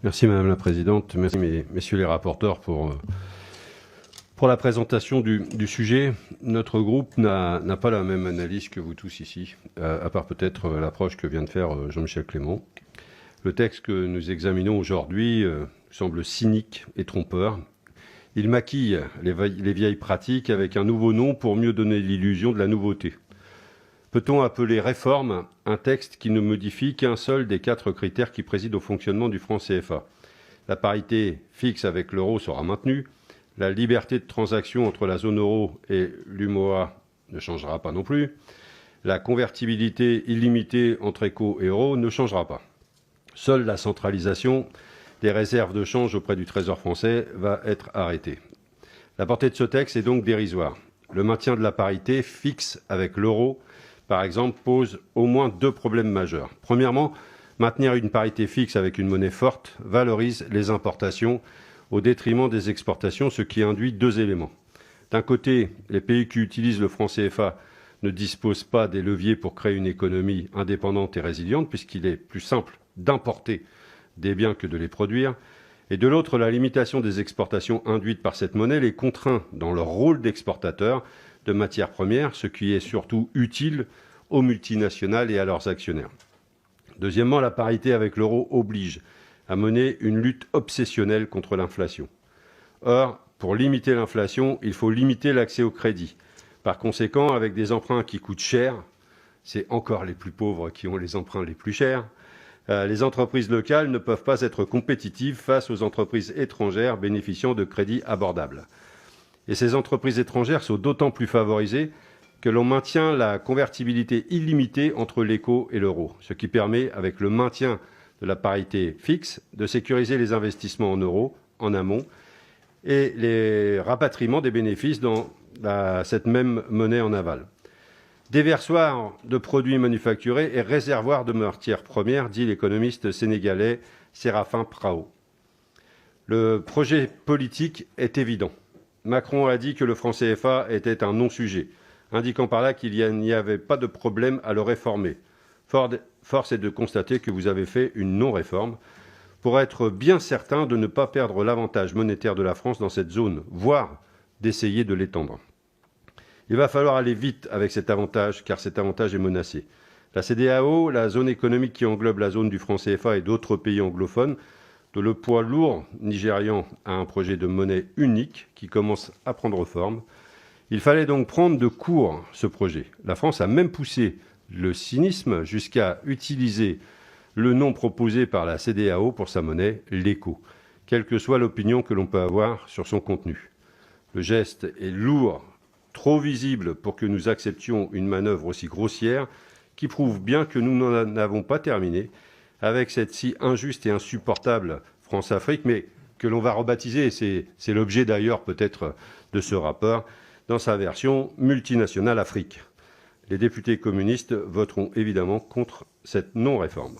Merci Madame la Présidente, merci messieurs les rapporteurs pour la présentation du sujet. Notre groupe n'a pas la même analyse que vous tous ici, à part peut-être l'approche que vient de faire Jean-Michel Clément. Le texte que nous examinons aujourd'hui semble cynique et trompeur. Il maquille les vieilles pratiques avec un nouveau nom pour mieux donner l'illusion de la nouveauté. Peut-on appeler réforme un texte qui ne modifie qu'un seul des 4 critères qui président au fonctionnement du franc CFA? La parité fixe avec l'euro sera maintenue, la liberté de transaction entre la zone euro et l'UMOA ne changera pas non plus, la convertibilité illimitée entre éco et euro ne changera pas. Seule la centralisation des réserves de change auprès du Trésor français va être arrêtée. La portée de ce texte est donc dérisoire. Le maintien de la parité fixe avec l'euro, par exemple, pose au moins 2 problèmes majeurs. Premièrement, maintenir une parité fixe avec une monnaie forte valorise les importations au détriment des exportations, ce qui induit 2 éléments. D'un côté, les pays qui utilisent le franc CFA ne disposent pas des leviers pour créer une économie indépendante et résiliente, puisqu'il est plus simple d'importer des biens que de les produire. Et de l'autre, la limitation des exportations induite par cette monnaie les contraint dans leur rôle d'exportateur de matières premières, ce qui est surtout utile aux multinationales et à leurs actionnaires. Deuxièmement, la parité avec l'euro oblige à mener une lutte obsessionnelle contre l'inflation. Or, pour limiter l'inflation, il faut limiter l'accès au crédit. Par conséquent, avec des emprunts qui coûtent cher, c'est encore les plus pauvres qui ont les emprunts les plus chers, les entreprises locales ne peuvent pas être compétitives face aux entreprises étrangères bénéficiant de crédits abordables. Et ces entreprises étrangères sont d'autant plus favorisées que l'on maintient la convertibilité illimitée entre l'éco et l'euro, ce qui permet, avec le maintien de la parité fixe, de sécuriser les investissements en euros en amont et les rapatriements des bénéfices dans cette même monnaie en aval. Déversoir de produits manufacturés et réservoir de matières premières, dit l'économiste sénégalais Séraphin Prao. Le projet politique est évident. Macron a dit que le franc CFA était un non-sujet, indiquant par là qu'il n'y avait pas de problème à le réformer. Force est de constater que vous avez fait une non-réforme pour être bien certain de ne pas perdre l'avantage monétaire de la France dans cette zone, voire d'essayer de l'étendre. Il va falloir aller vite avec cet avantage, car cet avantage est menacé. La CEDEAO, la zone économique qui englobe la zone du franc CFA et d'autres pays anglophones, de le poids lourd nigérian à un projet de monnaie unique qui commence à prendre forme. Il fallait donc prendre de court ce projet. La France a même poussé le cynisme jusqu'à utiliser le nom proposé par la CEDEAO pour sa monnaie, l'éco, quelle que soit l'opinion que l'on peut avoir sur son contenu. Le geste est lourd, trop visible pour que nous acceptions une manœuvre aussi grossière, qui prouve bien que nous n'en avons pas terminé avec cette si injuste et insupportable France-Afrique, mais que l'on va rebaptiser, et c'est l'objet d'ailleurs peut-être de ce rapport, dans sa version multinationale Afrique. Les députés communistes voteront évidemment contre cette non-réforme.